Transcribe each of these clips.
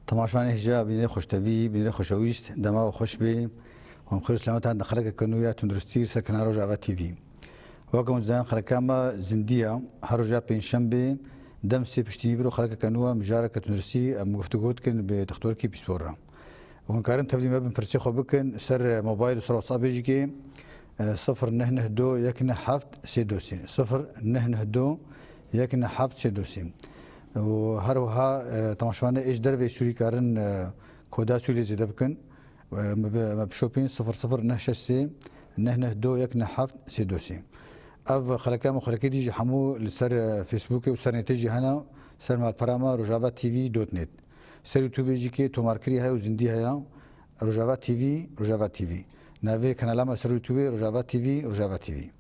تماشوان هجا بینی خوشتوی بینی خوشویست دما و خوش بی هم خیر سلامت هند خلق کنویا تندرستی سرکنار روزا تیوی واقعا زن خلق ما زندیا هر روزا پنجشنبه دم سی پشتی برو خلق کنوا مجارك تندرستی مفتقود کن به دکتر کی بسپورم وان کارن تفضیل ما بنفرسي خو بکن سر موبایل سر واتساب يجي كي 0992 يكن حفت سيدوسي 0992 يكن حفت سيدوسي وهروها تماشوانه ايش درفي سوري كارن كودا سوري زيد بكن مبشوبين 00 992 يكن حفت سيدوسي اف خلكام خلكي ديجي حمو لسر فيسبوك وسر نتيجي هنا سر مال براما روجافا تي في دوت نت سر يوتيوب يجي كي تو ماركري هاي وزندي هاي روجافا تي في نافي كانال ما سر يوتيوب روجافا تي في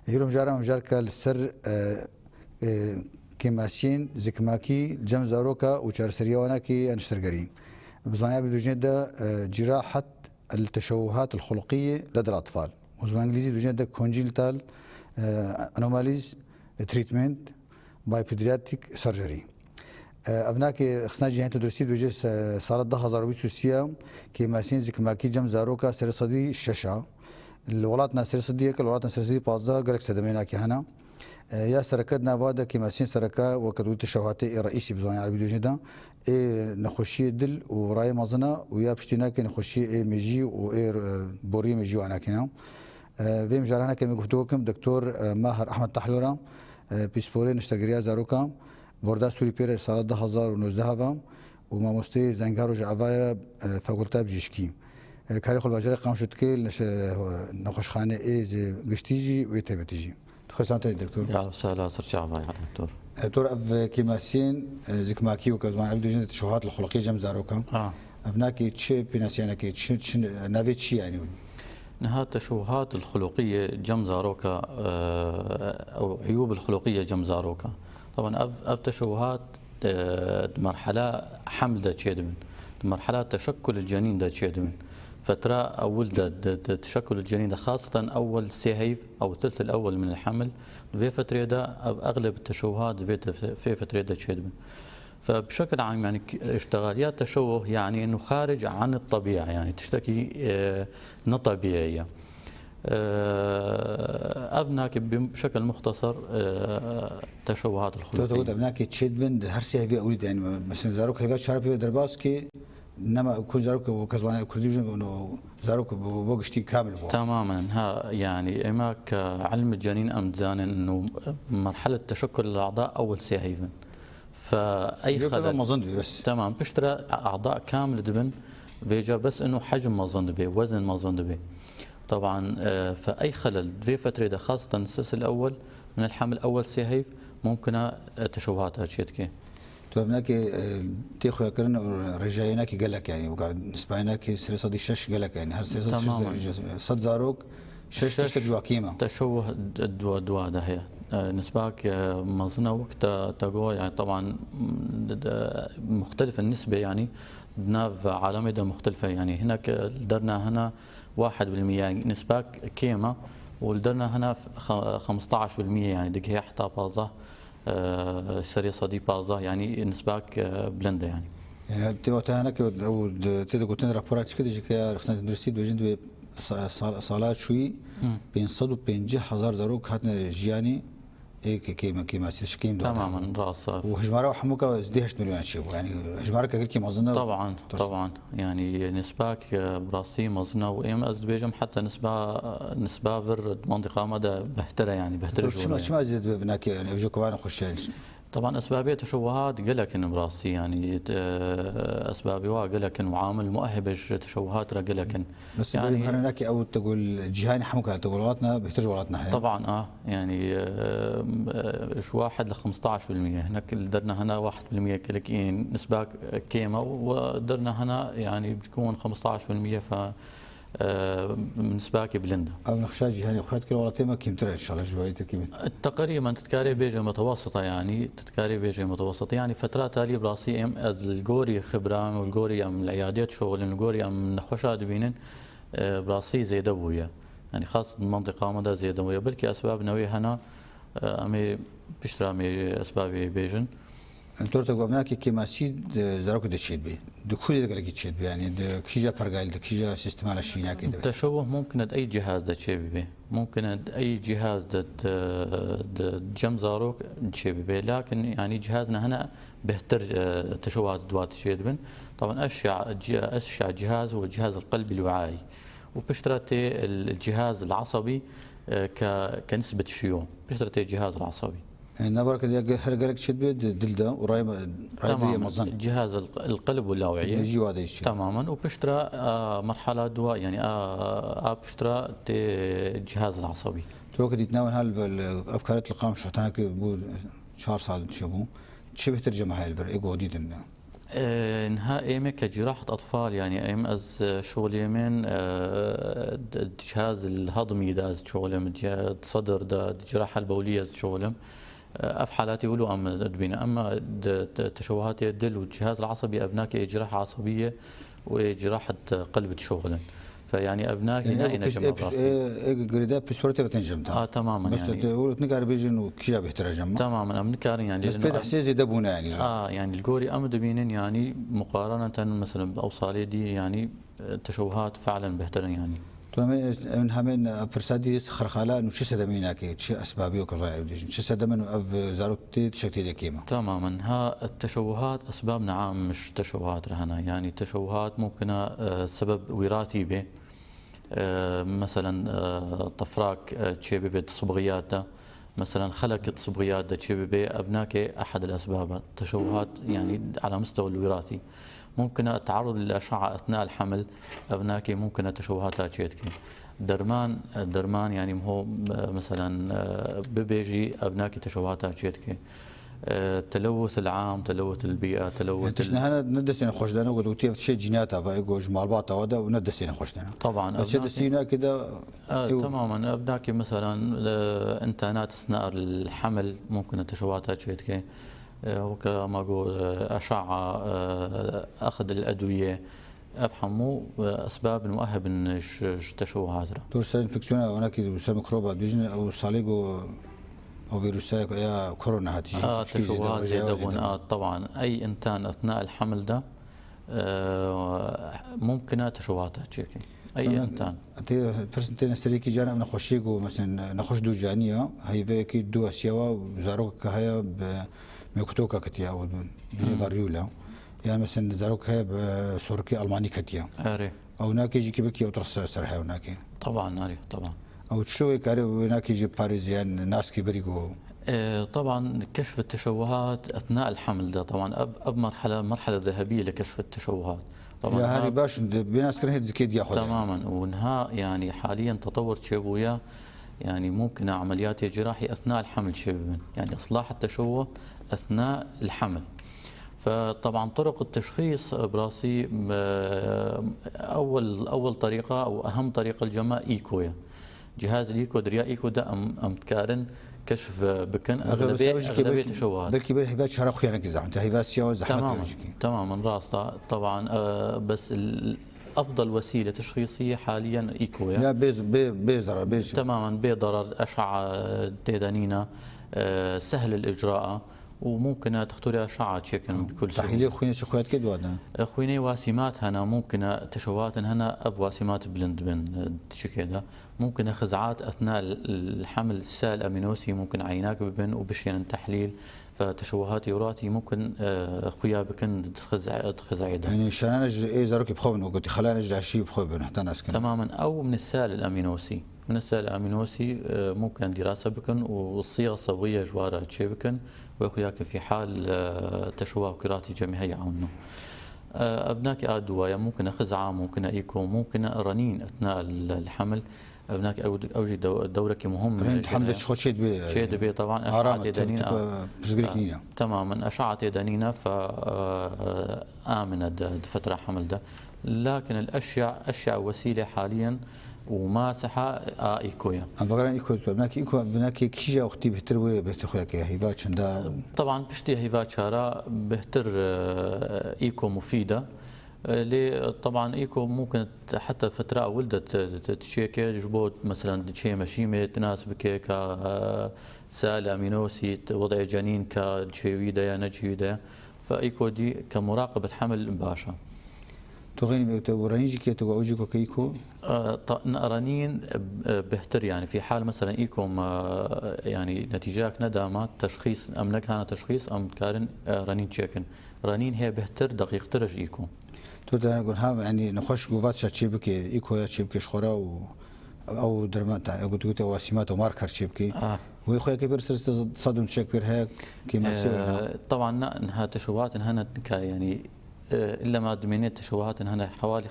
يروم جارا مجاركا لسر كيماسين زكماكي جم زاروكا وشارسريوانا كي انشترغري بزمانيا بدوجندا جراحة التشوهات الخلقية لدى الأطفال وزمان انجليزي بدوجندا كونجيلتال انوماليز تريتمنت باي بيدياتريك سيرجري ابناك خصنا جهه تدرسي بوجه سال 2023 كيماسين زكماكي جم زاروكا سرصدي الشاشه الولاتنا سرصدي الولاتنا سرصدي بازا قالك سدمينا كي هنا يا سركتنا بعد كيماسين سركا وكدو تشوهات رئيسي بزوان عربي دوجندا نخشي دل وراي مازنا ويا بشتينا كي نخشي ميجي و بوري ميجي وانا كنا في مجالنا كما قلت لكم دكتور ماهر احمد طحلوره بيسبوري نشتغريا زاروكا بوردا سوري بير سال 2019 وما مستي زنگارو جعفايا فاكولتا بجيشكي كاري خل باجر قام شتكي نخشخانه اي قشتيجي ويتبتيجي خصوصا دكتور يا وسهلا سرجع يا دكتور دكتور اف كيماسين زكماكي وكزمان عبد الجنة التشوهات الخلقيه جم زاروكا افناكي تشي بيناسيانكي تشي نافي تشي يعني نها التشوهات الخلقيه جم زاروكا او عيوب الخلقيه جم زاروكا طبعا اف تشوهات مرحله حمل دا تشيدمن مرحله تشكل الجنين دا تشيدمن فترة أول تشكل الجنين خاصة أول سيهيف أو الثلث الأول من الحمل في فترة دا أغلب التشوهات في فترة دا تشيدمن فبشكل عام يعني اشتغاليات تشوه يعني انه خارج عن الطبيعه يعني تشتكي طبيعيه ابناك بشكل مختصر تشوهات الخلقيه ابناك تشيدمن هرسي هي اولد يعني مثلا زاروك هيفات شاربي درباسكي انما كل زاروك وكزوانه كرديجن انه زاروك بوقشتي كامل بو. تماما ها يعني اما كعلم الجنين امتزان انه مرحله تشكل الاعضاء اول سيهيفن فاي خلل مظن بس تمام بيشترى اعضاء كامل دبن بيجا بس انه حجم مظن به وزن مظن به طبعا فاي خلل في فتره خاصه السلسله الاول من الحمل اول سيهيف ممكن تشوهات هالشيء تو هناك تيخو يكرن رجايناك قالك يعني وقاعد نسبايناك سرصدي شش قالك يعني هر صد زاروك شش تجوا قيمه تشوه الدواء ده هي نسباك مظنة وقت تقول يعني طبعا مختلفة النسبة يعني بناف عالمية مختلفة يعني هناك درنا هنا 1% نسباك كيمة ولدرنا هنا 15% يعني دق هي حتى بازه سري صدي بازه يعني نسباك بلنده يعني تيوتا هناك او تيدا قلت لنا رابورات كده جيكا رخصنا تدرسي بجند صالات شوي بين 150,000 زاروك هاتنا جياني كيما سيشكيم تماما راسا وهجمارة وحموكا زديهش مليون شيء يعني هجمارة كغير كي مظنة طبعا يعني نسباك براسي مظنة وإما أزدبيجم حتى نسبة فر منطقة مدى بهترة يعني بهترة شو ما زيد بناك يعني أجوك وانا خشين طبعا اسبابيه تشوهات قلكن براسي يعني اسبابي قلكن وعامل مؤهبج تشوهات قلكن بس يعني هناك او تقول جهاني حموك تقول غلطنا بيحتاج غلطنا طبعا يعني ايش 1 ل 15% هناك درنا هنا 1% كلكين نسبه كيمه ودرنا هنا يعني بتكون 15% ف بالنسبه بلندا او نخشاج يعني اخوات كل وراتي ما كيمتر ان شاء الله جوايتك تقريبا تتكاري بيجي متوسطه يعني تتكاري بيجي متوسطه يعني فترات تالي براسي ام الجوري خبره والجوري ام العيادات شغل الجوري ام نخشاد بينن براسي زي دبويا يعني خاصه المنطقه مدى زي دبويا بلكي اسباب نوي هنا امي بيشترى اسباب بيجن انتور تقول هناك كما سيد زاروك دشيد بي دكول دقلك تشيد بي يعني كيجا برقال كيجا سيستم على شينا كده التشوه ممكن اي جهاز دا تشيبي به، ممكن اي جهاز جم زاروك تشيبي به، لكن يعني جهازنا هنا بهتر تشوهات دوات تشيد بن. طبعا اشع جهاز هو الجهاز القلبي الوعائي، وبشترتي الجهاز العصبي كنسبة الشيوع، بشترتي الجهاز العصبي. نبرك هرقالك تشيد بي دلدا وراي تماما جهاز القلب واللاوعية يجي هذا الشيء تماما، وبشترى مرحلة دواء يعني بشترى الجهاز العصبي. تروك يتناول هالافكار القام شحتانك بو شهر صال تشبو تشبه ترجمة هاي البر ايجو جديد انها ايمه كجراحة اطفال، يعني ايم از شغل يمين الجهاز الهضمي داز شغلهم، الصدر دا الجراحة البولية شغلهم اف حالاتي ولو ام دبينا، اما تشوهات الدل والجهاز العصبي ابناك جراحة عصبية وجراحة قلب شغلا، فيعني ابناك هنا ينجم براسي جريدا بسورتي بتنجم تماما بس يعني تقول تنقار بيجن وكيجا بيترجم تماما ابنكار يعني بس بيد حساس يدبونا يعني يعني الجوري ام دبينين يعني مقارنة مثلا باوصالي دي يعني تشوهات فعلا بهترن يعني من همين فرسادي سخر خالا انه شو سدمينا كي شو اسبابي وكذا بديش شو سدمنه اف زاروتي تشكتي كيما تماما. ها التشوهات اسبابنا عام مش تشوهات رهنا، يعني تشوهات ممكن سبب وراثي به، مثلا طفراك تشيبي بيت صبغيات ده، مثلا خلقت صبغيات ده تشيبي بي ابناك احد الاسباب تشوهات يعني على مستوى الوراثي. ممكن التعرض للأشعة أثناء الحمل أبناك ممكن تشوهاتها تشيتكي. درمان يعني هو مثلا ببيجي أبناك تشوهاتها تشيتكي. التلوث العام، تلوث البيئة، تلوث هنا ندسين خوش دانا وقلت شيء جيناتها فايجو جمال بعضها وده وندسين خوش دانا طبعا دسينا كده تماما. أبناك مثلا انتانات أثناء الحمل ممكن تشوهاتها تشيتكي، وكما أقول أشعة، أخذ الأدوية، أفهموا أسباب مؤهب تشوهات. دور سال انفكسيون هناك وسال ميكروبات بيجن أو صاليجو أو فيروسات يا كورونا هاتجي تشوهات زي دبون طبعا أي إنسان أثناء الحمل ده ممكن تشوهاتها تشيكي أي إنسان. أنت برسنتين استريكي جانا من خشيجو مثلا نخش دو جانية هاي فيكي دو أسيوا وزاروك هيا ميكتوكا كتيا او فاريولا يعني مثلا زاروك هي بسوركي الماني كتيا او هناك يجي كيبكي او ترس سرحه هناك طبعا اري طبعا او تشوي كاري هناك يجي باريزيان ناس كبريقو طبعا كشف التشوهات اثناء الحمل ده طبعا اب مرحله ذهبيه لكشف التشوهات طبعا يا هاري باش بناس كان هيك زكيد ياخذ تماما. ونها يعني حاليا تطور تشويه يعني ممكن عمليات جراحي اثناء الحمل شبه يعني اصلاح التشوه اثناء الحمل. فطبعا طرق التشخيص براسي اول طريقه او اهم طريقه الجماعه ايكويا، جهاز الايكو دريا ايكو ده ام تكارن كشف بكن اغلبيه تشوهات بلكي بالحفاظ شرخ يعني كذا انت حفاظ سياو تماما تماما راستا طبعا بس افضل وسيله تشخيصيه حاليا ايكويا لا بيز تماما بضرر اشعه تيدانينا سهل الاجراء وممكن تختاري اشعه تشيكن بكل سهوله. تحليل خويني شخوات كد ولا خويني واسمات هنا ممكن تشوهات هنا اب واسمات بلند بين تشيكيدا ممكن خزعات اثناء الحمل السائل امينوسي ممكن عيناك ببن وبشين تحليل فتشوهات يوراتي ممكن خويا بكن تخزع يعني شانج اي زاروك بخون وقلت خلاني نرجع شيء بخون حتى ناس تماما او من السائل الامينوسي من السائل الامينوسي ممكن دراسه بكن والصيغه الصوبيه جواره تشي بكن وياك في حال تشوه كراتي جميعية عنه أبناك دوايا ممكن خزعة ممكن إيكو ممكن رنين أثناء الحمل أبناك أوجد دورك مهم الحمل شخص شيد بي طبعا أشعة يدانينا تماما أشعة يدانينا فآمنة فترة حمل ده لكن الأشياء وسيلة حاليا وماسحه ايكويا ام فكران ايكو بناك كيجا اختي بهتر خوياك هيفا چندا طبعا بشتي هيفا شارا بهتر ايكو مفيده ليه طبعا ايكو ممكن حتى فترة ولدت تشيكي جبوت مثلا تشي مشيمة تناسبك سائل امينوسي وضع جنين كتشيويدا يا نجيويدا فايكو دي كمراقبة حمل مباشرة. تغني ورانيجي كي تقوجي كيكو رنين بهتر يعني في حال مثلا ايكم يعني نتيجاك ندامات تشخيص ام نكهنا تشخيص ام كارن رنين تشيكن رنين هي بهتر دقيق ترج ايكم تو ده نقول ها يعني نخش جوات شاتشيبك ايكو يا تشيبك شخورا او درمات قلت قلت واسمات وماركر تشيبك ويخويا كبير صدم تشكبير هيك كيما طبعا انها تشوهات انها يعني الا ما دمينيت تشوهات انها حوالي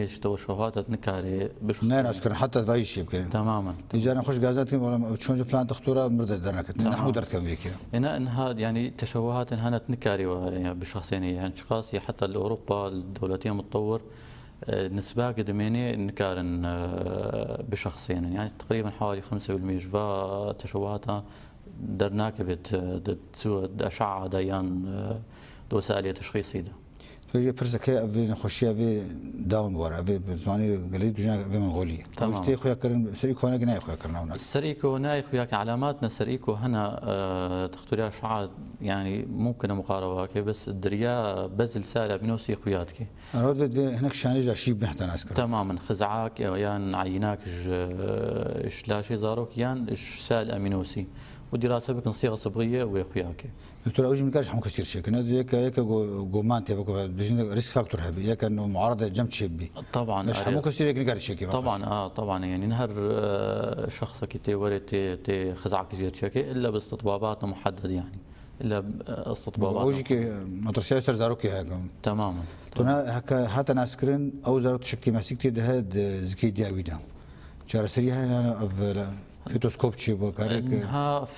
5% تشوهات نكاري بش نعم اذكر حتى ضايع شيء تماما تيجي نخش غازات شلون فلان دكتوره مرضى درنك نحن درت كم هيك انها يعني تشوهات انها نكاري يعني بشخصين يعني اشخاص حتى اوروبا الدولتين متطور نسبة قدميني نكارن بشخصين يعني تقريبا حوالي 5% جفا تشوهاتها درناك بتسوى أشعة ديان وسائل تشخيصي ده. فهي برسك هي أبي نخشيها في داون ورا أبي بزماني قليل بجنا في منغولية. تمام. تي خويا كرن سريكو هنا جناي خويا كرنا هناك. سريكو ناي خوياك علاماتنا سريكو هنا تختاري أشعة يعني ممكن مقاربة بس الدريا بزل سالة بنوسي خوياتك. أنا ودي هناك شاني جا شيء بنحتاج ناسكر. تماما خزعاك يان عيناك إيش لا شيء زاروك يان إيش سال أمينوسي. ودراسة بكن صيغة صبغية ويخوياك. دكتور أوجي مكانش حمك كثير شيء كنا هيك جومان تبقى بيجي ريسك فاكتور هبي هيك إنه معارضة جنب شيبي. طبعا. مش حمك كثير هيك نقدر شيء طبعا طبعا يعني نهر شخصك تي وريت تي خزعك جير شيء إلا باستطبابات محددة يعني إلا استطبابات. أوجي كي مدرسة زاروكي هيك. تماما. تنا هكا حتى ناسكرين أو زاروت شكي مسكتي ده هاد زكي دياوي ده. شهر سريها أنا أفلا. فيتوسكوب شيء بكارك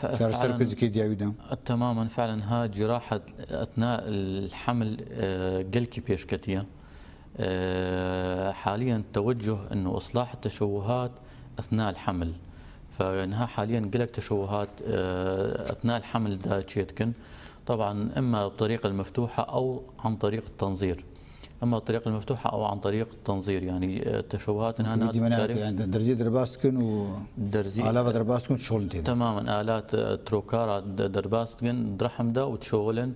شهر سرك زكي دياوي ده. تماما فعلا ها جراحة أثناء الحمل قلكي بيشكتية حاليا توجه إنه إصلاح التشوهات أثناء الحمل فإنها حاليا قلك تشوهات أثناء الحمل دا تشيتكن طبعا إما بالطريقة المفتوحة أو عن طريق التنظير اما الطريقه المفتوحه او عن طريق التنظير يعني التشوهات انها يعني درزي درباستكن و آلات درباستكن شغل انت تماما آلات تروكارا درباستكن درحم ده وتشغلن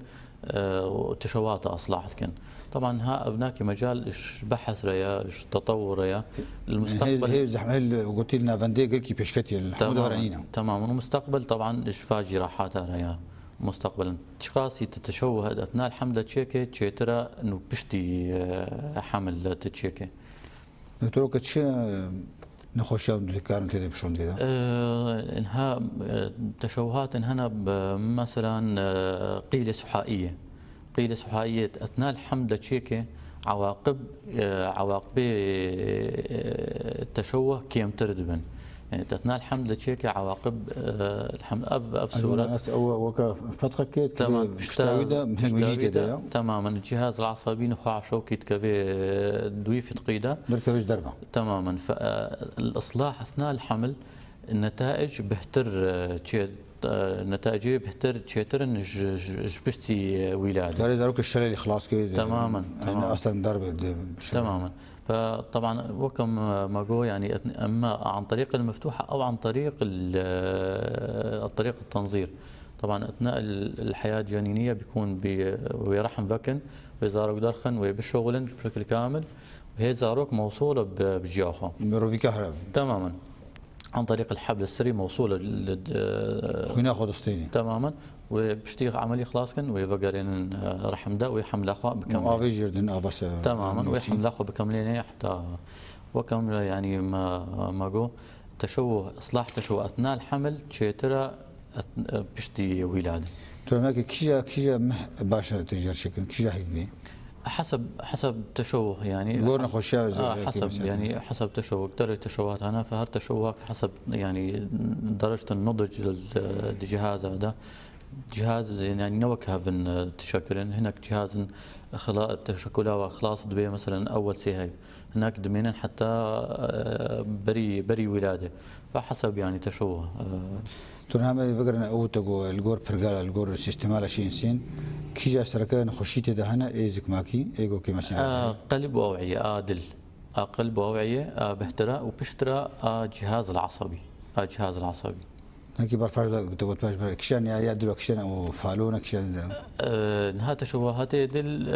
وتشوهات اصلاحتكن طبعا ها ابناك مجال ايش بحث ريا ايش تطور ريا المستقبل هي زحمه قلت لنا فاندي كي بيشكتي الحمد تماما والمستقبل طبعا ايش فا جراحات ريا مستقبلا تشخاصي تتشوه اثناء الحمل تشيكي تشيترا انه بشتي حمل تشيكي دكتور كتش نخش يوم ذكرنا كده بشون كده انها تشوهات انها مثلا قيله سحائيه اثناء الحمل تشيكي عواقب التشوه كيم تردبن يعني اثناء الحمل تشيكي عواقب الحمل اب صوره فتره كيت تمام مشتاويده تماما الجهاز العصبي نخاع شوكي كفي دويف تقيده دركبش دربه تماما فالاصلاح اثناء الحمل النتائج بهتر نتائجه بهتر تشيتر جبشتي ولاده داري زاروك الشلل خلاص كده تماما اصلا ضرب تماما فطبعا وكم ما جو يعني اما عن طريق المفتوحه او عن طريق الطريق التنظير طبعا اثناء الحياه الجنينيه بيكون ويرحم بكن ويزارك درخن وبشغلن بشكل كامل وهي زاروك موصوله بجياخه بروفي كهرباء تماما عن طريق الحبل السري موصوله وناخذ اسطيني تماما وبشتغل عمليه خلاص كن ويبقرين رحم ده ويحمل اخوه بكمل تماما ويحمل اخوه بكملين حتى وكم يعني ما جو تشوه اصلاح تشوه اثناء الحمل تشيترا بشتي ولاده ترى كيجا باشا تجار شكل كيجا حيفي حسب تشوه يعني قولنا خشاء حسب يعني حسب تشوه درجة تشوهات هنا فهر تشوهك حسب يعني درجة النضج الجهاز هذا جهاز يعني نوكها في تشكلن هناك جهاز خلاء تشكله خلاص دبي مثلا اول سي هناك دمينا حتى بري ولاده فحسب يعني تشوه ترى هم فكرنا او تقو الجور برجال الجور سيستمال شيء سين كي جا سركه نخشيتي دهنا ايزك ماكي ايجو كي مثلا قلب واوعيه دل قلب واوعيه بهترا وبشترا جهاز العصبي جهاز العصبي هكي برفع بتقول باش كشان يا دلو كشان او فالونا كشان نها تشوهات دل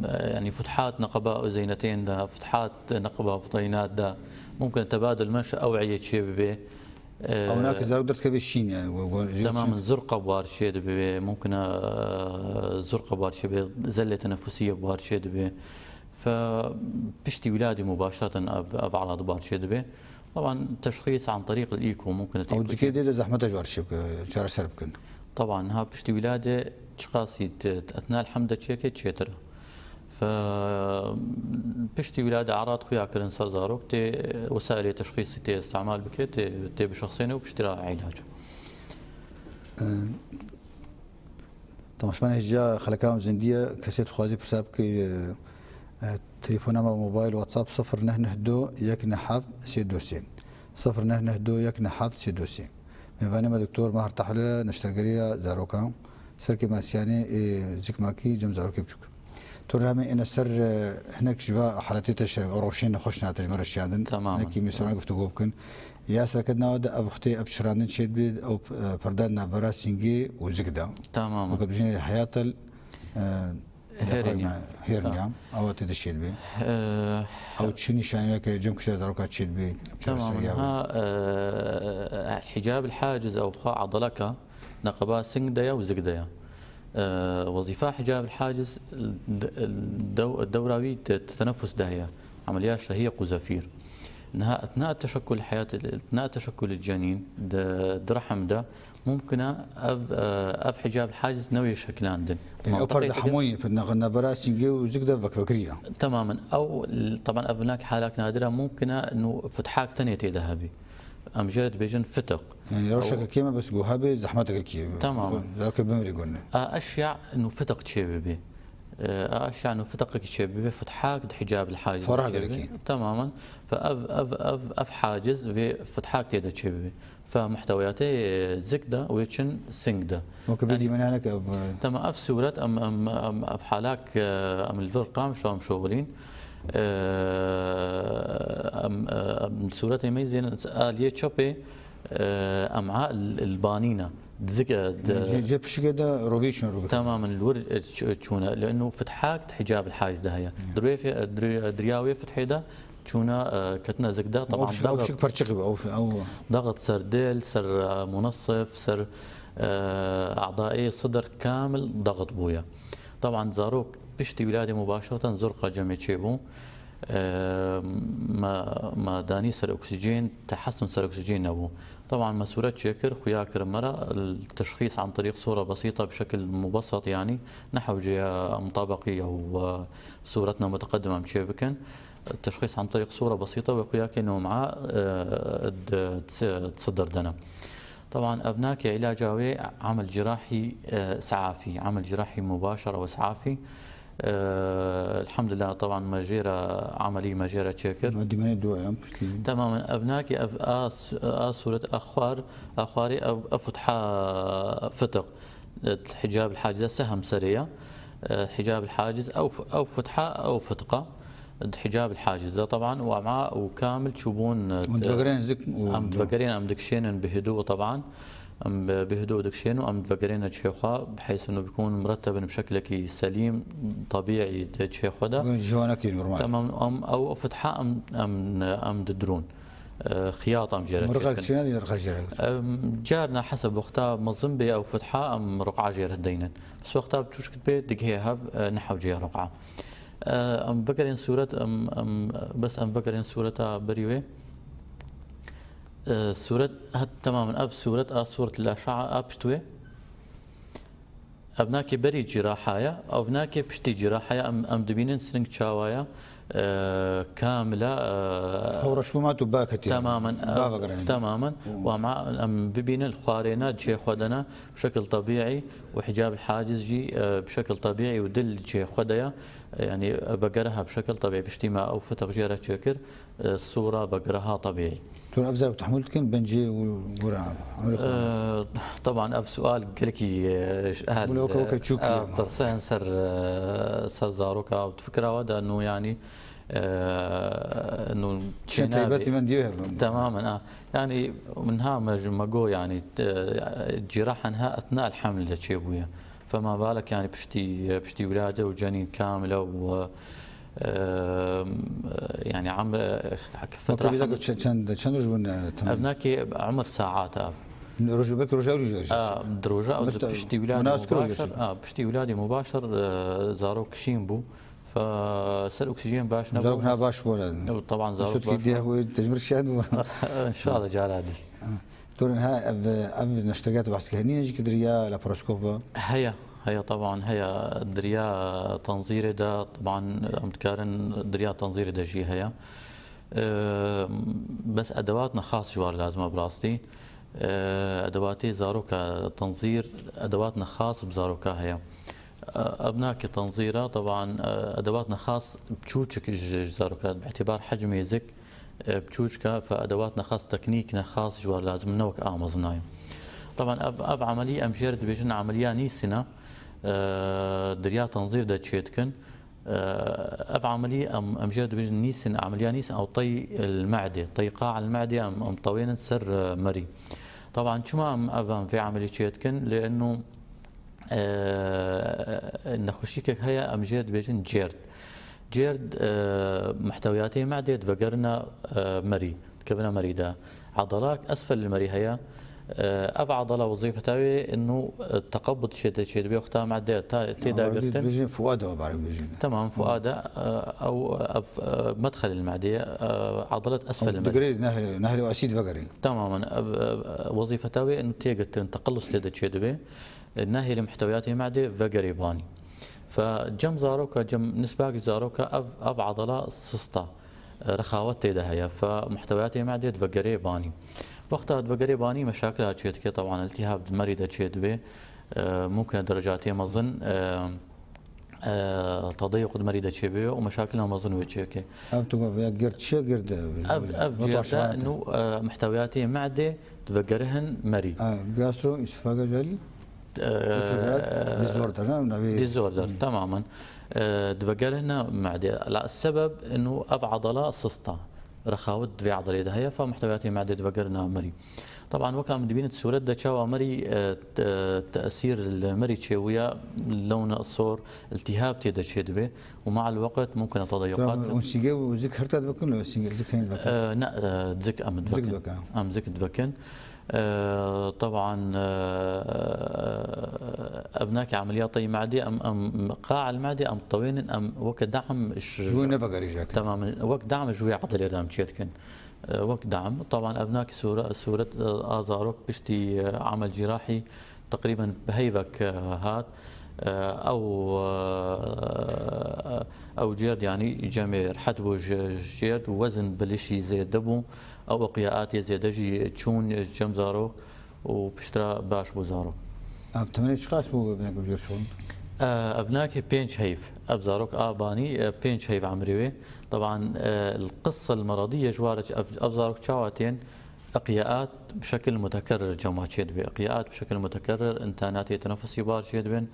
يعني فتحات نقباء زينتين ده فتحات نقباء بطينات ده ممكن تبادل مش اوعيه شيء به او هناك اذا قدرت كيف الشين يعني تماما زرقه بوار شيء به ممكن زرقه بوار شيء به زله تنفسيه بوار شيء به فبشتي ولادي مباشره اعراض بوار شيء به طبعا تشخيص عن طريق الايكو ممكن او كده زحمه جوار شار سربكن طبعا ها بشتي ولاده شخاصي اثناء الحمده تشيكي تشيترا ف بشتي ولاده اعراض خويا كرن صار زاروك تي وسائل تشخيص تي استعمال بكيت تي بشخصين وبشتري علاج طبعا شفنا هجا خلكاهم زنديه كسيت خوازي برساب كي تليفون اما موبايل واتساب 092 يك نحاف سي دوسي 092 يك نحاف سي دوسي ميفاني ما دكتور ماهر تحليه نشترقريه زاروكا سركي ماسياني زيك ماكي جم زاروكي بشوك تورامي ان السر هناك جوا حالتي تشر روشين خوشنا تجمر الشاندن تمام هناك مثلا قلت لكم يا سركدنا ود ابختي ابشران شيد بيد او فردان براسينجي وزكدا تمام وقد بجينا حياه هيرنيا او تدشيد بي او تشني شان لك جم كشا دروكا تشيد بي تمام ها حجاب الحاجز او بخاء عضلك نقبا سنجديا وزكديا وظيفة حجاب الحاجز الدوراوي تتنفس دهية عمليات شهيق وزفير انها اثناء تشكل الحياه اثناء تشكل الجنين درحم ده ممكن اف حجاب الحاجز نوي شكلان دن يعني اوبر حموي في النبرات سنجي وزكده فكريه تماما او طبعا هناك حالات نادره ممكن انه فتحات ثانيه ذهبي ام جرد بيجن فتق يعني روشك كيما بس جوهابي زحمتك كي تماما ذاك بمري قلنا اشياء انه فتق تشيبي اشياء انه فتق تشيبي فتحات حجاب الحاجز تماما فاف حاجز في فتحات تيدا تشيبي فمحتوياته زكده ويتشن سنجده ممكن بدي من هناك تمام اف سورة ام اف حالاك ام الفرقام شو ام شغلين ام سورة يميزين اليه تشوبي امعاء البانينا جيب شي كده روفيشن تماما الور تشونا لانه فتحات حجاب الحاجز ده هي درياوي فتحي ده تشونا كتنا زكدا طبعا او ضغط سر ديل سر منصف سر اعضائي صدر كامل ضغط بويا طبعا زاروك بشتي ولادي مباشره زرقه جمع تشيبو ما داني سر اكسجين تحسن سر اكسجين ابو طبعا مسورة شكر خويا كرمرة التشخيص عن طريق صورة بسيطة بشكل مبسط يعني نحو جهة مطابقية وصورتنا متقدمة مشيبكن التشخيص عن طريق صورة بسيطة وخويا كأنه معاه تصدر دنا طبعا أبناك علاجاوي عمل جراحي إسعافي عمل جراحي مباشر أو إسعافي الحمد لله طبعا مجيرة عملية مجيرة شكر تماما أبناك صورة أخواري أفتحة فتق حجاب الحاجز سهم سريع حجاب الحاجز أو فتحة أو فتقة حجاب الحاجز ده طبعا ومعاه وكامل تشوفون متفكرين ام دكشين بهدوء طبعا ام بهدوء دكشين وام متفكرين تشيخوا بحيث انه بيكون مرتب بشكل سليم طبيعي تشيخوا ده تمام او فتحه ام درون خياطه ام جارنا حسب وقتها مظنبي او فتحه ام رقعه جير هدينا بس وقتها بتشكت بيت دقيقه نحو جير رقعه ام بكرين صورة بس ام بكرين صورة بريوه صورة تماما اب صورة صورة الاشعة ابشتوه ابناكي بري جراحايا او ابناكي بشتي جراحايا ام دبينين سنك تشاوايا كاملة ورشومات وباكتي تماما ومع ام ببين الخوارينا جي خدنا بشكل طبيعي وحجاب الحاجز جي بشكل طبيعي ودل جي خديا يعني بقرها بشكل طبيعي باشتماع او فتق جيرة شكر الصورة بقرها طبيعي تون افزر تحمل كان بنجي وورا طبعا اف سؤال قلكي ترسان سر زاروكا وتفكر هذا انه يعني انه تماما يعني منها مجو يعني جراحها اثناء الحمل لتشيبويا، فما بالك يعني بشتي ولاده وجنين كامله و يعني عم فتره كان رجل ابناك عمر ساعات رجل بك رجل دروجه او بشتي ولاده مباشر بشتي ولاده مباشر زاروك شيمبو فسال اكسجين باش نبو زاروك باش ولا طبعا زاروك باش هو تجبر شاد ان شاء الله جالادي تورن ها اب نشتغلت بحث كهني نجي كدريا لابروسكوفا هي طبعا هي دريا تنظير ده طبعا متكارن دريا تنظير ده جي هي بس ادواتنا خاص جوار لازمه براستي ادواتي زاروكا تنظير ادواتنا خاص بزاروكا هي ابناك تنظيره طبعا ادواتنا خاص بتشوتشك زاروكا باعتبار حجم يزك بتشوتشكا فادواتنا خاص تكنيكنا خاص جوار لازم نوك امازنايو طبعا اب عمليه امجرد بيجن عمليه نيسنا دريا تنظير دا تشيتكن اب عمليه امجرد بيجن نيسن عمليه نيسن او طي المعده طي قاع المعده ام طوينا سر مري طبعا شو ما افهم في عمليه تشيتكن لانه نخشيك هي امجرد بيجن جيرد محتوياته معده فقرنا مري كبنا مريده عضلات اسفل المري هي اب عضله وظيفتها انه تقبض شيء بيختها معده تيدا قرتن بيجي فؤاده بعرف بيجي تمام فؤاده او مدخل المعده عضله اسفل المعده نهل واسيد فقري تماما وظيفتها انه تيقتن تقلص تيدا شيء الناهي لمحتوياته معده فقري باني فجم زاروكا جم نسبة زاروكا اب عضله سسطه رخاوت تيدا هي فمحتوياته معده فقري باني وقتها دفقري باني مشاكلها تشيت كي طبعا التهاب المريض تشيت به ممكن درجاتي مظن تضيق المريض تشيت به ومشاكلها مظن وتشيكي قرد شي قرد انه محتوياتي معده تفقرهن مري جاسترو اسفاجالي ديزوردر تماما تفقرهن معده لا السبب انه اب عضله سسطه رخاوت في عضلة ده هي فمحتوياتي معدة فقرنا مري طبعا وكان مدبين السورة ده شاوا مري تأثير المري تشوية لون الصور التهاب تيدا تشيدبه ومع الوقت ممكن تضيقات ونسيجي وزك هرتا دفكن ولا زك ثاني دفكن لا زك ام دفكن زك دفكن طبعا ابناك عمليات طي معدي ام قاع المعدي ام طوين ام وقت دعم شو نفقري تماما وقت دعم جوي عضلي رام تشيتكن وقت دعم طبعا ابناك صورة ازاروك بشتي عمل جراحي تقريبا بهيفك هات او جيرد يعني جمير حتبو جيرد وزن بلشي زي دبو او قياءات زي دجي تشون جمزارو وبشترا باش بوزارو ثمانية اشخاص بو ابنك بجير شون ابناك بينش هيف ابزاروك اباني بينش هيف عمريوي طبعا القصه المرضيه جوارك ابزاروك تشاواتين اقياءات بشكل متكرر جمعات شيدبي اقياءات بشكل متكرر انتانات تنفسي بار شيدبن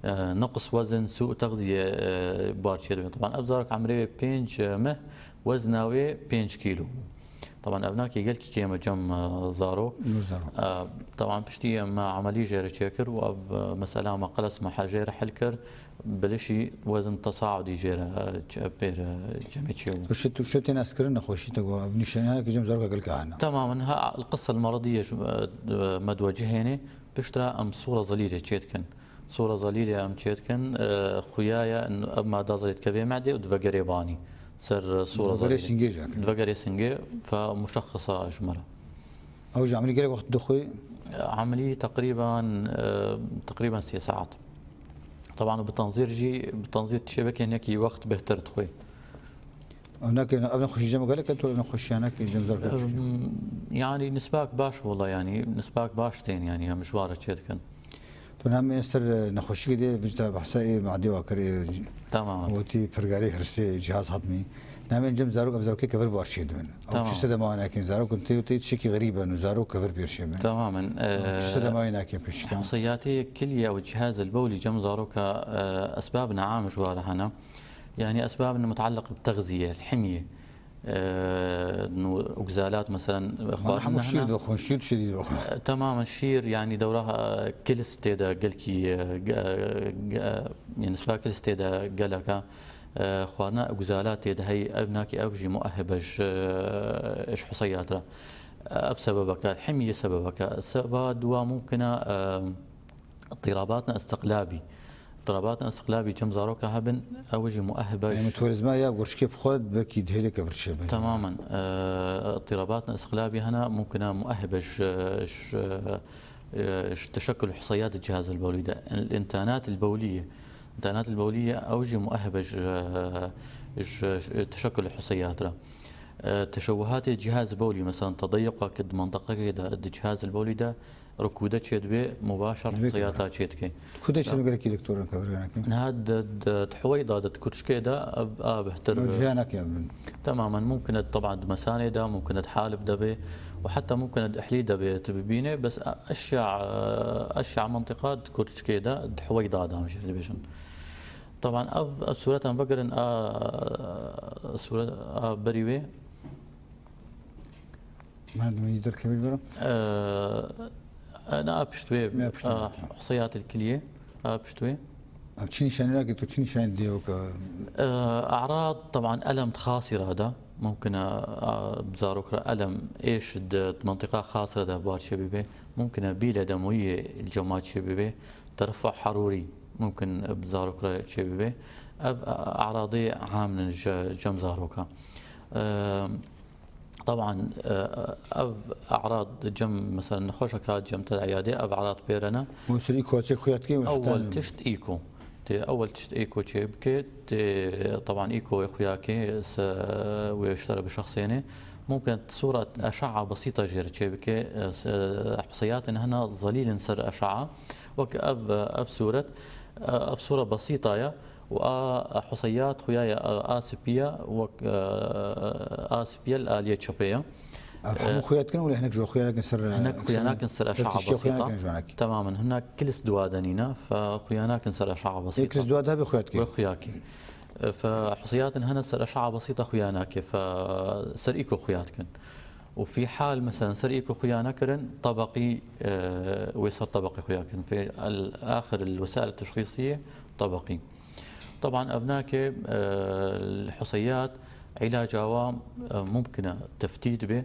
نقص وزن سوء تغذيه بار شيدبن طبعا ابزارك عمريوي بينش مه وزناوي بينش كيلو طبعا ابناك يقول كي كيما جم زارو طبعا بشتي مع عمليه جير تشيكر واب مساله ما قلص مع حاجه حلكر بلشي وزن تصاعدي جير بير جميتشيو وشتي ناس كرنا خوشي تقوا ابنشنا كي جم زارو قال كهنا تماما ها القصه المرضيه مدوجهيني بشترى ام صوره ظليله تشيتكن صوره ظليله ام تشيتكن خويايا انه ما دازلت كبي معدي ودبقري باني سر صوره دفقري سنجي فمشخصه اجمله اوج عمليه قال وقت دخوي عمليه تقريبا 6 ساعات طبعا بتنظير الشبكه هناك وقت بهتر تخوي هناك انا خش جنب قال لك انت انا خش هناك جنب يعني نسباك باش والله يعني نسباك باشتين يعني مشوار تشيتكن تنام مستر نخشي دي بجدا بحسائي مع دي وكري تمام وتي فرغاري هرسي جهاز هضمي نعمل جم زاروك افزاروكي كفر بارشيد من او تمام. شو سدا ما هناك زاروك انت تيت شيء غريب انه زاروك كفر بيرشيد من تماما. شو سدا ما هناك بيش حصياتي كلية او الجهاز البولي جم زاروكا اسبابنا عام جوارها هنا، يعني اسبابنا متعلقه بالتغذيه، الحميه، انه اغزالات مثلا اخواننا الشير دو اخوان شير شديد اخوان تماما. الشير يعني دورها كل استيدا قلكي يعني نسبة كل استيدا قلكا خوارنا اغزالات يد هي ابناكي اوجي مؤهبج ايش حصياتها بسببك الحميه، سببك سبب دوا ممكن اضطراباتنا استقلابي، اضطراباتنا استقلابي كم زاروكا هبن اوجي مؤهبج يعني متولز ما يا قرش كيف خود بكي دهلي كفر شيء تماما. اضطراباتنا استقلابي هنا ممكن مؤهبج تشكل حصيات الجهاز البولي ده. الانتانات البوليه، الانتانات البوليه اوجي مؤهبج تشكل الحصيات ده. تشوهات الجهاز البولي مثلا تضيق كد منطقه كده الجهاز البولي ده ركوده تشيد به مباشر حصياتها تشيد كي كودش نقول لك دكتور كفر هناك هاد تحويضه كرش كده بهتر جانك يا تماما. ممكن طبعا مسانده، ممكن حالب دبي، وحتى ممكن احلي دبي تبينه، بس اشع منطقات كرش كده حويضه دا مش بيشن طبعا صورة بقر ان صورة بريوي ما عندهم يقدر كبير برا انا ابشتوي حصيات الكليه ابشتوي تشيني شان لك تشيني شان ديوك اعراض طبعا الم خاصره هذا ممكن بزاروك الم ايش منطقه خاصه ده بار شبيبه، ممكن بيله دمويه الجمات شبيبه، ترفع حروري ممكن بزاروك شبيبه، اعراضي عامه جم زاروكا. طبعا اعراض جم مثلا خوشكات جم العياده اعراض بيرنا وسري كوتش خوياتكي اول تشت ايكو اول تشت ايكو تشيبكي طبعا ايكو اخوياكي ويشترى بشخصين، ممكن صوره اشعه بسيطه جير تشيبكي حصيات هنا ظليل سر اشعه وكأب صوره صوره بسيطه يا وحصيات خويايا اسبيا و اسبيا الاليه تشابيه هم خوياتكن ولا هناك جو خوياك سر هناك خوياناك نسر اشعه بسيطه تماما. هناك كلس دوادنينا فخوياناك نسر اشعه بسيطه كلس دوادها بخوياتك بخوياكي فحصيات هنا سر اشعه بسيطه خوياناك فسر ايكو خوياتكن. وفي حال مثلا سر ايكو خويانكرن طبقي ويصير طبقي خوياكن في اخر الوسائل التشخيصيه طبقي. طبعا ابناك الحصيات علاجها ممكن تفتيت به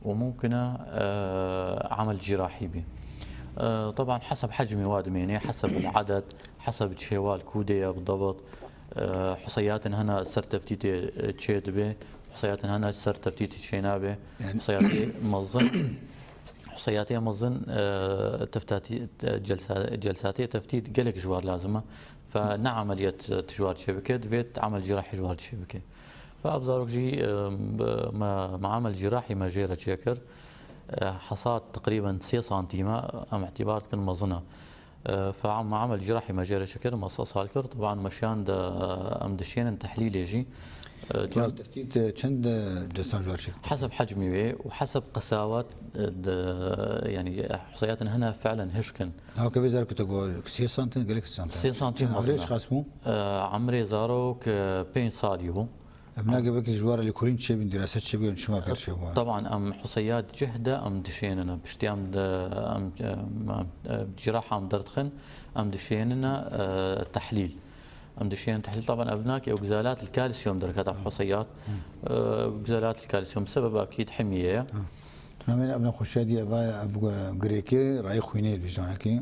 وممكن عمل جراحي به، طبعا حسب حجم وادميني، حسب العدد، حسب شوال كودية بالضبط. حصيات هنا سر تفتيت تشيد به، حصيات هنا سر تفتيت تشينا حصياتي مظن حصياتي مظن تفتاتي جلساتي تفتيت قلق جوار لازمه، فنعم عملية تجوار شبكة دفيت عمل جراحي جوار الشبكة. فأبزارك جي مع عمل جراحي ما جيرة شكر حصاد تقريبا 6 سنتيمة ام اعتبار كن مظنة، فمع عمل جراحي ما جيرة شكر مصاص هالكر طبعا مشان ام دشين تحليل يجي تفتيت چند جسم جوار شكل حسب حجمي وحسب قساوات يعني حصياتنا هنا فعلا هشكن. هاو كيف زارك تقول 6 سنتيم قال لك 6 سنتيم 6 سنتيم عمريش خاسمو عمري زاروك 5 ساليو ابنا قبل جوار اللي كورين شيء من دراسات شيء شو ما بير شيء طبعا ام حصيات جهده ام دشيننا بشتي ام جراحه ام دردخن ام دشيننا تحليل ام دشين تحليل. طبعا ابناك او غزالات الكالسيوم دركات حصيات غزالات الكالسيوم سبب اكيد حميه تمام. ابنا خوشادي ابا غريكي راي خوينيل بجانكي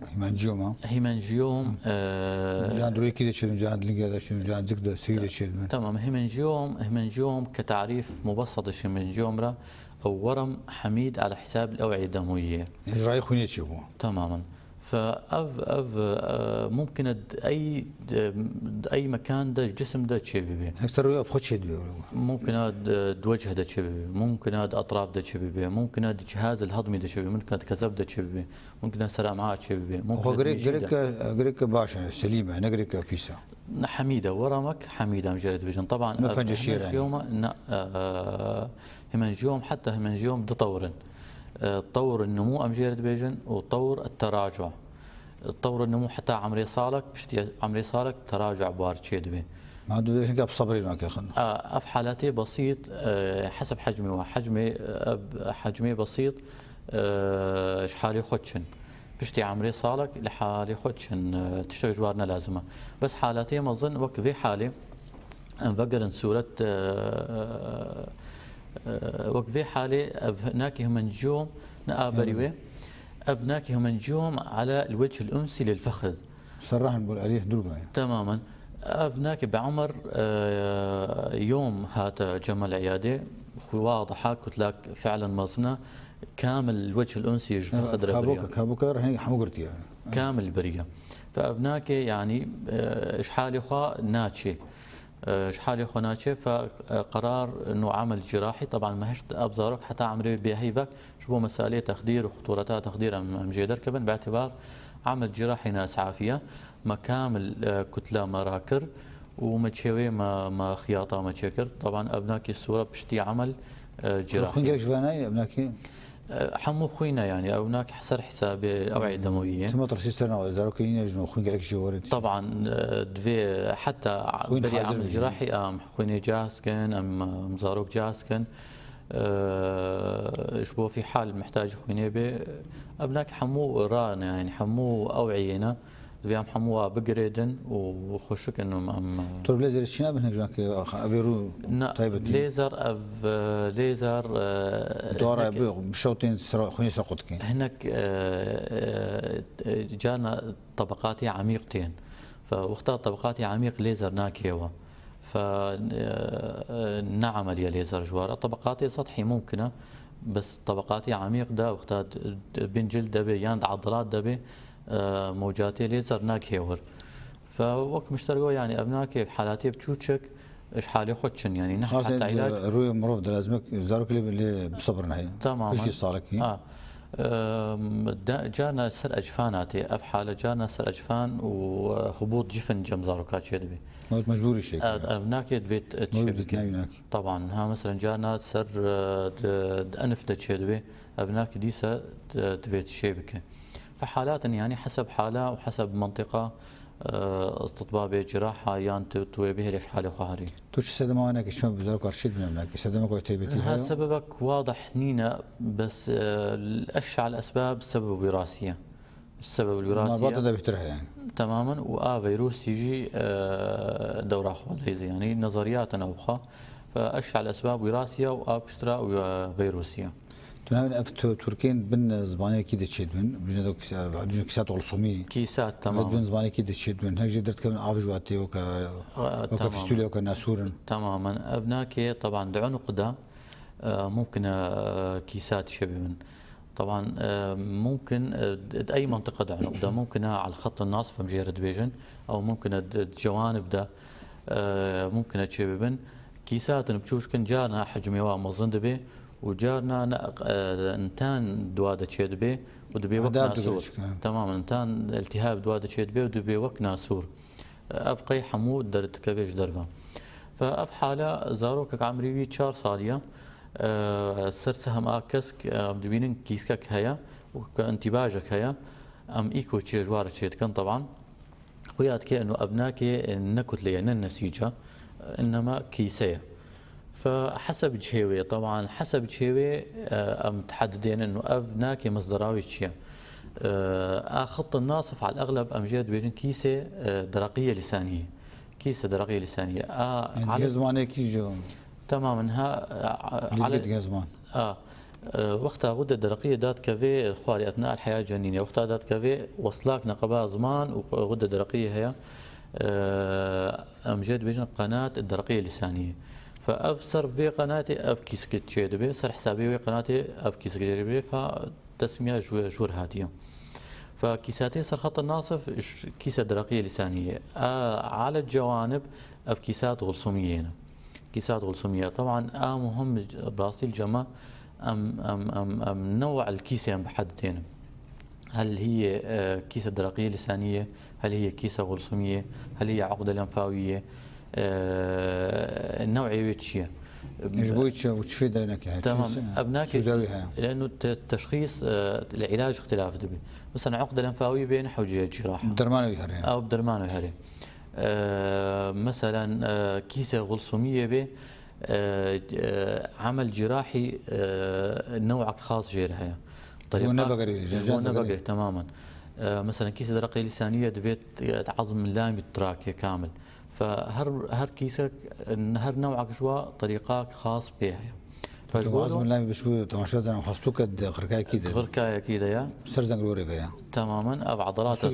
هيمانجيوم جان درويكي ده شنو جان ليغا شنو جان زكدا سيده شنو تمام. هيمانجيوم كتعريف مبسط الهيمانجيوم را او ورم حميد على حساب الاوعيه الدمويه راي خوينيل شو تماما. ممكن اي مكان ده جسم ده تشبيه اكثر ابخد شيء ممكن وجه ده تشبيه، ممكن اطراف ده تشبيه، ممكن جهاز الهضمي ده تشبيه، ممكن كذب ده تشبيه، ممكن سرعه معاه تشبيه، ممكن غريك باشا سليمه نغريك بيسا حميده ورمك حميده مجرد بيجن طبعا هيمنجيوم هيمنجيوم حتى هيمنجيوم تطور تطور النمو مجرد بيجن وتطور التراجع تطور النمو حتى عمري صالك بشتي عمري صالك تراجع بوار تشيدبي ما عندو هيك بصبري ما كيخن اف حالاتي بسيط حسب حجمي حجمي بسيط شحالي خدشن بشتي عمري صالك لحالي خدشن تشتغل جوارنا لازمه بس حالاتي ما اظن وقت ذي حالي انفقر سوره وقت ذي حالي هناك هم نجوم نقابريوه ابناك هم نجوم على الوجه الانسي للفخذ صراحه نقول عليه دلوقتي تماما ابناك بعمر يوم هاتا جمل عياده واضحه قلت لك فعلا مصنع كامل الوجه الانسي يجفخ خضر كابوك هي حمقرتي كامل البريه فابناك يعني شحال خا ناتشي شحال خا ناتشي فقرار انه عمل جراحي طبعا ما هش ابزارك حتى عمري بهيبك شو مساليه تخدير وخطورتها تخدير مجيدر كمان باعتبار عمل جراحي ناس عافيه ما كامل كتله مراكر وما تشوي ما خياطه ما تشكر طبعا ابناك الصوره بشتي عمل جراحي خوينك جواناي ابناك حمو خوينا يعني ابناك حسر حساب اوعيه دمويه ثم ترسيستنا وزاروكين يجنو خوينك لك جوارد طبعا دفي حتى بري عمل جراحي خويني جاهز كان ام مزاروك جاهز كان شبو في حال محتاج خويني بي ابناك حمو ران يعني حمو اوعينا بيام حموها بقريدن وخشك انه طيب ليزر الشناب هناك جاك افيرو طيب ليزر ليزر دورة بشوطين خوني سرقتك هناك جانا طبقاتي عميقتين فوقتها طبقاتي عميق ليزر ناكيوا فنعمل يا ليزر جوارة طبقاتي سطحي ممكنه بس طبقاتي عميق ده وقتها بين جلد دبي ياند عضلات دبي موجاتي ليزر ناك هيور فوقت مشتركوا يعني ابناك حالاتي بتشوتشك ايش حالي خدشن يعني نحن حتى علاج روي مرض لازمك زاروك اللي بصبر نحن تماما ايش صار لك جانا سر اجفاناتي اف حاله جانا سر اجفان وهبوط جفن جم زاروكات يدبي مجبوري شيء ابناك دفيت تشبك طبعا ها مثلا جانا سر انف تشبي ابناك ديسا دفيت الشبكه فحالات يعني حسب حالة وحسب منطقة استطباب جراحة يان توي به ليش حالة خاري. توش سدما أنا كشوف بزارك أرشيد من هناك سدما كوي تيبتي. ها سببك واضح نينا بس الأشع الأسباب سبب وراثية. السبب الوراثي. ما بعد بيترها يعني. تماما فيروس يجي دورة خاليزي يعني نظريات أوخا فأشع الأسباب وراثية وأبشترا فيروسية. تناول تركين بن زبانه كي تشيد من بجد كيسات غلصومي كيسات تمام بن زبانه كي تشيد من هيك قدرت كمان عافج واتي وكا فيستوليا وكا ناسورن تماما ابناك طبعا دعنق ده ممكن كيسات شبه من طبعا ممكن اي منطقه دعنق ده ممكن على الخط الناصف مجرد بيجن او ممكن الجوانب ده ممكن تشبه كيسات بتشوش كن جارنا حجمي ومظن به وجارنا انتان دوادة تشيد بي ودبي وقت ناسور تماما انتان التهاب دوادة تشيد بي ودبي وقت ناسور افقي حمود درت كبيش درفا فاف حالة زاروك عمري بي 4 صالية سر سهم اكسك دبينن كيسكك هيا وكانتباجك هيا ام ايكو تشي جوار تشيد كان طبعا خويات كي انه ابناك نكت لي النسيجة انما كيسيه فحسب جهوي طبعا حسب جهوي ام تحددين انه ابناك مصدراوي تشيا خط الناصف على الاغلب ام جد بيجن كيسه درقيه لسانيه كيسه درقيه لسانيه على زمان كيجو تماما ها على زمان وقتها غده درقيه دات كافي خواري اثناء الحياه الجنينيه وقتها دات كافي وصلاك نقبها زمان وغده درقيه هي ام جد بيجن قناه الدرقيه اللسانيه فأفسر بقناتي أف كيسكت شيء دبي صار حسابي بقناتي أف كيسكت دبي فتسمية جور هاتية فكيساتي صار خط الناصف كيسة درقية لسانية على الجوانب أف كيسات غلصومية هنا كيسات غلصومية طبعا مهم براسي الجمع أم نوع الكيسة بحددين هل هي كيسة درقية لسانية، هل هي كيسة غلصمية، هل هي عقدة لمفاوية، النوعية شيء. جبويتش وتشفي دينك يعني تمام ابناك سوداويها لانه التشخيص العلاج اختلاف دبي، مثلا عقده لمفاويه بين حوجيه جراحه درمان ويهرين او بدرمان وهري، مثلا كيسه غلصوميه به عمل جراحي نوعك خاص جيرها طريقه تماما. مثلا كيسه درقيه لسانيه دبيت عظم اللام التراكيه كامل، فهر كيسك هر نوعك جوا طريقاك خاص بها. عظم اللام بشكو تماشى زين وحصتوك غركاي كده غركاي كده يا سرزن غوري يا تماما او عضلات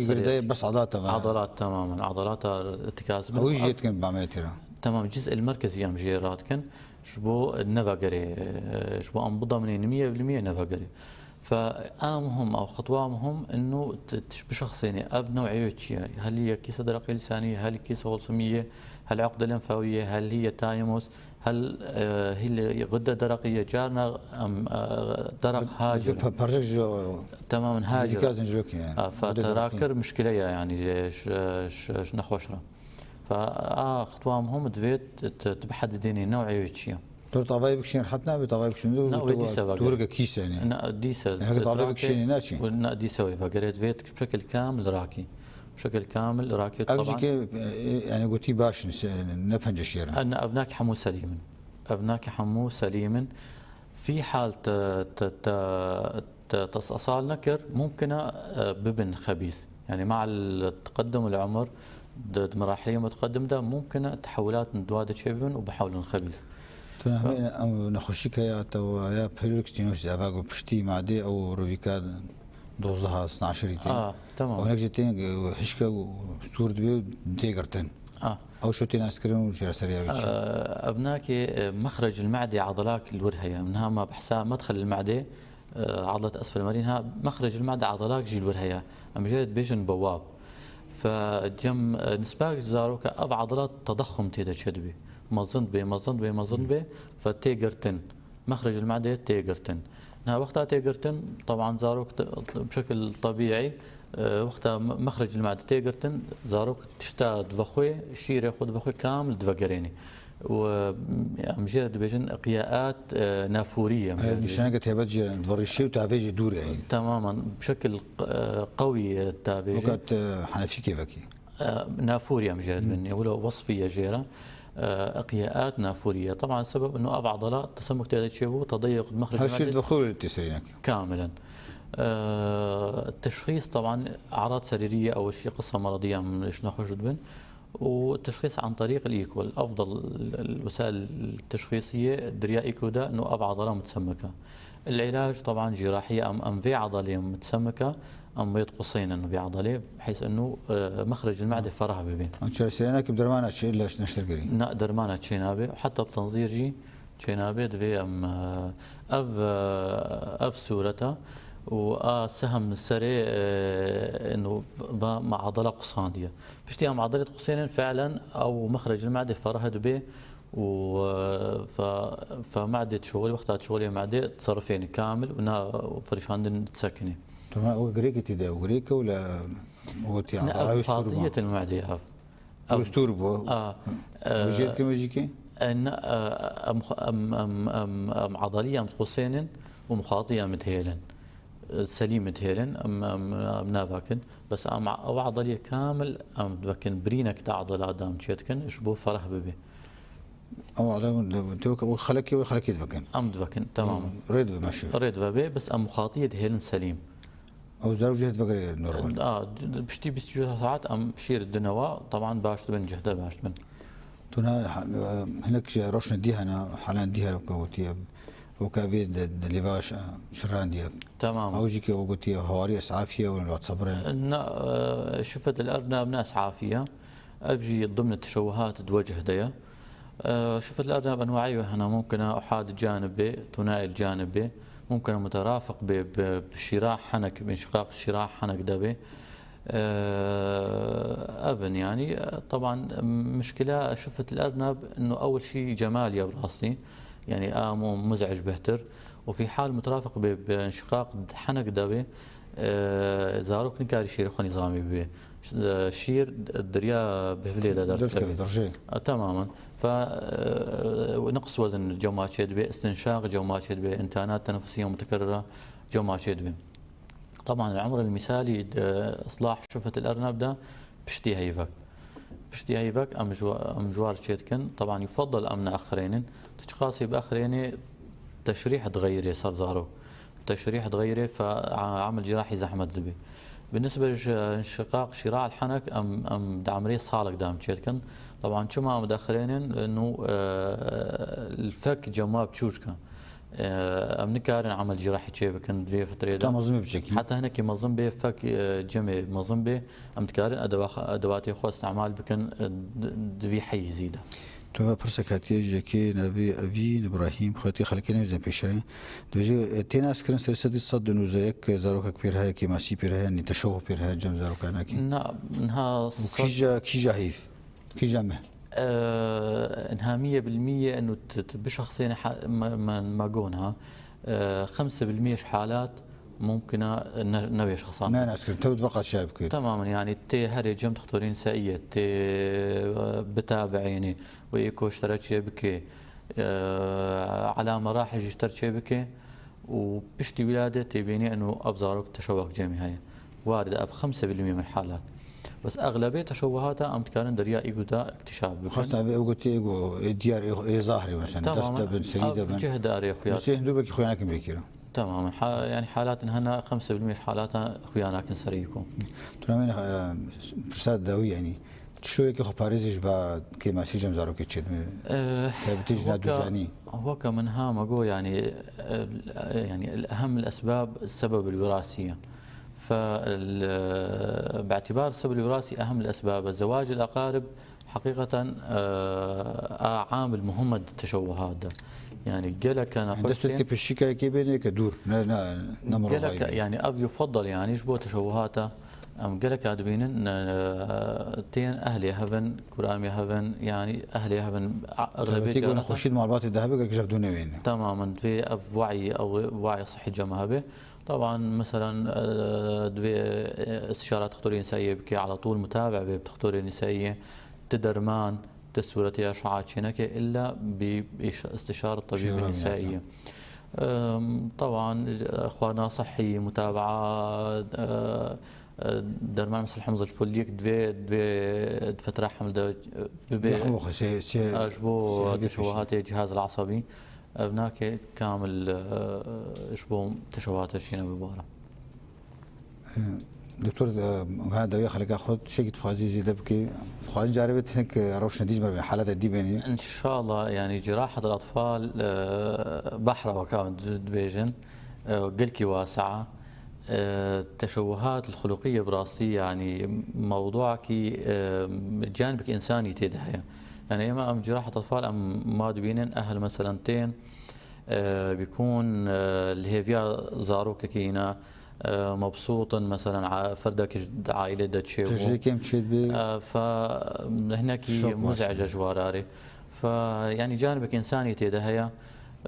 بس عضلات تماما عضلات ارتكاز او جيت كان بعملتها تمام. الجزء المركزي ام جيرات كان شبو النفقري شبو انبضه من 100% نفقري. فآمهم أو خطوامهم إنه بشخصين أب نوعية شيء، هل هي كيسة درقية لسانية، هل كيسة غلصمية، هل عقدة لمفاوية، هل هي تايموس، هل هي غدة درقية جارنا أم درق هاجر تماما هاجر فتراكر مشكلة يعني نخوشرة. فخطوامهم دفيت تبحدديني نوعية شيء. دور طبيب كشين حتى بطبيب كشين دور كيسة يعني نا ديسة يعني طبيب كشين ناتشي ونا ديسة فقريت فيت بشكل كامل راكي بشكل كامل راكي طبعا يعني قلتي باش نفنج الشير أن أبناك حمو سليما أبناك حمو سليما في حال تصاصال نكر ممكن ببن خبيث يعني مع التقدم العمر مراحلية متقدم ده ممكن تحولات من دوادة شيبن وبحول خبيث. نخشيك يا تو يا بيركستينوس زافاغو بشتي معدي او روفيكا دوزها 12 تمام وهناك جتين حشكا وستور دبي ديغرتن او شوتين اسكرين وجرا سريع ابناك مخرج المعده عضلات الورهيه منها ما بحسها مدخل المعده عضله اسفل المرينها مخرج المعده عضلات جي الورهيه ام جيت بيجن بواب فجم نسباق زاروك اب عضلات تضخم تيدا شدبي مظن بي فتيجرتن مخرج المعده تيجرتن وقتها تيجرتن طبعا زاروك بشكل طبيعي وقتها مخرج المعده تيجرتن زاروك تشتاد فخوي شير ياخذ فخوي كامل دفقريني ومجرد بيجن قياءات نافوريه مشان قلت بتجي دوريشي وتافيجي دور يعني تماما بشكل قوي تافيجي وقت حنفي كيفكي نافوريه مجرد مني ولو وصفيه جيره اقياءات نافوريه طبعا السبب انه ابع عضلات تسمك تشيبو تضيق مخرج المعده هالشيء دخول التسرينك كاملا. التشخيص طبعا اعراض سريريه اول شيء قصه مرضيه مش نخرج بن والتشخيص عن طريق الايكول افضل الوسائل التشخيصيه دريا ايكو ده انه ابع عضله متسمكه. العلاج طبعا جراحيه ام في عضله متسمكه ام بيض قوسين انه بعضله بحيث انه مخرج المعده فرها ببين. انت سيناك بدرمانه شيء ليش نشتر قرين؟ لا درمانه تشينابه وحتى بتنظير جي تشينابه دفي ام اف صورتها وسهم السري انه مع عضله قصانديه بشتي مع عضله قوسين فعلا او مخرج المعده فرها به فمعده شغل وقتها شغلي معده تصرفين كامل وفرشان تسكني. تمام هو غريكه تدا غريكه ولا وتي عضله فاضيه المعده استوربو وجيت كما يجيكي ان ام عضليه ام قوسين ومخاطيه متهيلن سليم متهيلن ام نافاكن بس ام او عضليه كامل ام دبكن برينك تاع عضلات دام تشيتكن شبو فرح ببي او عضله توك وخلكي دبكن ام دبكن تمام ريد ماشي ريد ببي بس ام مخاطيه هيلن سليم او زوجة فقري نورمال بشتي 24 ساعات ام بشير الدنوا طبعا باش تبن جهده باش تبن تونا هناك روشنا ديها انا حاليا ديها كوتي وكافي ليفاش شران ديها تمام او جيكي وقتي هواري اسعافيه ولا تصبر شفت الارنب ناس عافيه ابجي ضمن التشوهات توجه ديا شفت الارنب انواعيه هنا ممكن احاد جانبي ثنائي الجانبي ممكن مترافق بشراح حنك بانشقاق شراح حنك دبي ابن يعني طبعا مشكله شفت الارنب انه اول شيء جمالي براسي يعني مزعج بهتر وفي حال مترافق بانشقاق حنك دبي زاروك نكاري شير خو نظامي به شير الدريا بهفليدا درجه تماما فنقص وزن جو ما تشد به استنشاق جو ما تشد به انتانات تنفسيه متكرره جو ما تشد به طبعا العمر المثالي اصلاح شفه الارنب ده بشتي هيفك امجوار تشيتكن طبعا يفضل امن اخرين تشخاصي باخرين تشريح تغيري صار زارو تشريح تغيري فعمل جراحي زحمه دبي بالنسبه لانشقاق شراع الحنك ام عمليه صالك دام تشيتكن طبعا شو ما مدخلين انه الفك جماب تشوشكا ام نكارن عمل جراحي تشيبكن دي فتره مظلوم بشكل حتى هناك مظلم به فك جمع مظلم به ام تكارن ادوات خو استعمال بكن دبي حي زيده تو برسكاتي جاكي نافي افي ابراهيم خوتي خلكنا زين بيشاي دوجي تيناس كرن سلسله صد نوزيك زاروك كبير هاي كي ماشي بير هاي تشوه بير هاي جم زاروك انا كي انها كيجا هيف كيجا مه انها 100% انه بشخصين ما قونها 5% حالات ممكن نوي شخصان ما ناس كنت تبقى شايب كده تماما يعني تي هري جم تختارين سائية تي بتابعيني ويكو اشترت بكي على مراحل اشترت بكي وبشتي ولادة تبيني انه ابزارك تشوه جميع هاي واردة 5% من الحالات بس اغلبيه تشوهاتها ام تكارن دريا ايجو دا اكتشاف خاصة قلت ايجو ديار اي ظاهري مثلا دست بن سيده بن جهد اري خويا بس هندوبك خويا كم بكيرو تماما يعني حالات هنا 5% حالاتها خويا كن سريكم تمام برساد داوي يعني شو هيك خو باريزش با كيما سيجم زارو كيتشد تبتيج نادو جاني هو كمنها ما جو يعني الاهم الاسباب السبب الوراثي فباعتبار السبب الوراثي اهم الاسباب الزواج الاقارب حقيقه عامل مهم التشوهات ده يعني قالك انا قلت كيف الشيكه كيبيني كدور نمر قالك يعني اب يفضل يعني يشبه تشوهاته ام قالك ادبين تين اهلي هفن كرامي هفن يعني اهلي هفن اغلبيه تقول خشيد معلومات الذهبيه قالك جافدونا وين تماما في وعي او وعي صحي جماهبه طبعا مثلا استشارات تختورين نسائيه بكي على طول متابع بتختورين نسائيه تدرمان تسورتي اشعاعات شنكه الا باستشاره الطبيب النسائيه طبعا اخوانا صحي متابعه درمان مثل حمض الفوليك دفي فتره حمل اشبو تشوهات الجهاز العصبي هناك كامل اشبو تشوهات الشينا ببارة دكتور هذا يا خليك اخذ شيء تفازي زي دبكي خواج جاربت هيك روش نديج من حالات دي بيني ان شاء الله يعني جراحه الاطفال بحر وكاون دبيجن قلكي واسعه التشوهات الخلقيه براسيه يعني موضوعك جانبك انساني تدعي يعني اما ام جراحه اطفال ام ما دبينن اهل مثلا تين بيكون اللي هي فيها زاروك كينا مبسوط مثلا فردك عائله دتشي كم تشي فهناك مزعجه جواراري فيعني جانبك انساني تدهيا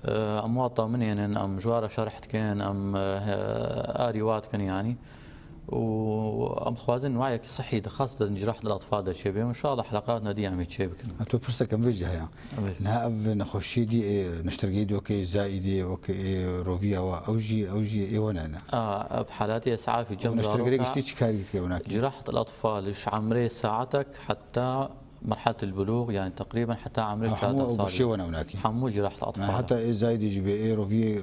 امواطه منين ام جواره شرحت كان ام اريوات كان يعني وام خوازن وعيك صحي خاصه جراحه الاطفال ده شيء وان شاء الله حلقاتنا دي عم يتشيب تو فرصه كم فيجها يعني نها نخشي دي نشتري دي اوكي زائدي اوكي روفيا اوجي اي وانا بحالاتي اسعافي جنب نشتري قشتي كاري هناك جراحه الاطفال ايش عمري ساعتك حتى مرحله البلوغ يعني تقريبا حتى عمري 3 اصابع حمو جراحه الاطفال حتى زايد يجي بي روفيا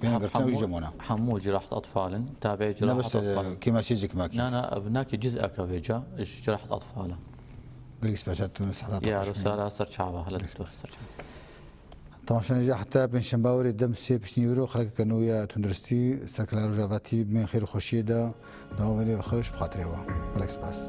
بين قرتنا ويجمونا حمو جراحه اطفال تابع جراحه اطفال كيما سيجك ماكي انا ابناك جزء كفيجا جراحه اطفال قلت سباشات تونس يا رسالة سرچاوا هلا دكتور طبعا عشان نجح حتى بن شمباوري دم سي باش نيورو خلق كانوا يا تندرستي سركلارو جافاتي من خير خوشيه دا داومني بخوش بخاطري وا بالاكسباس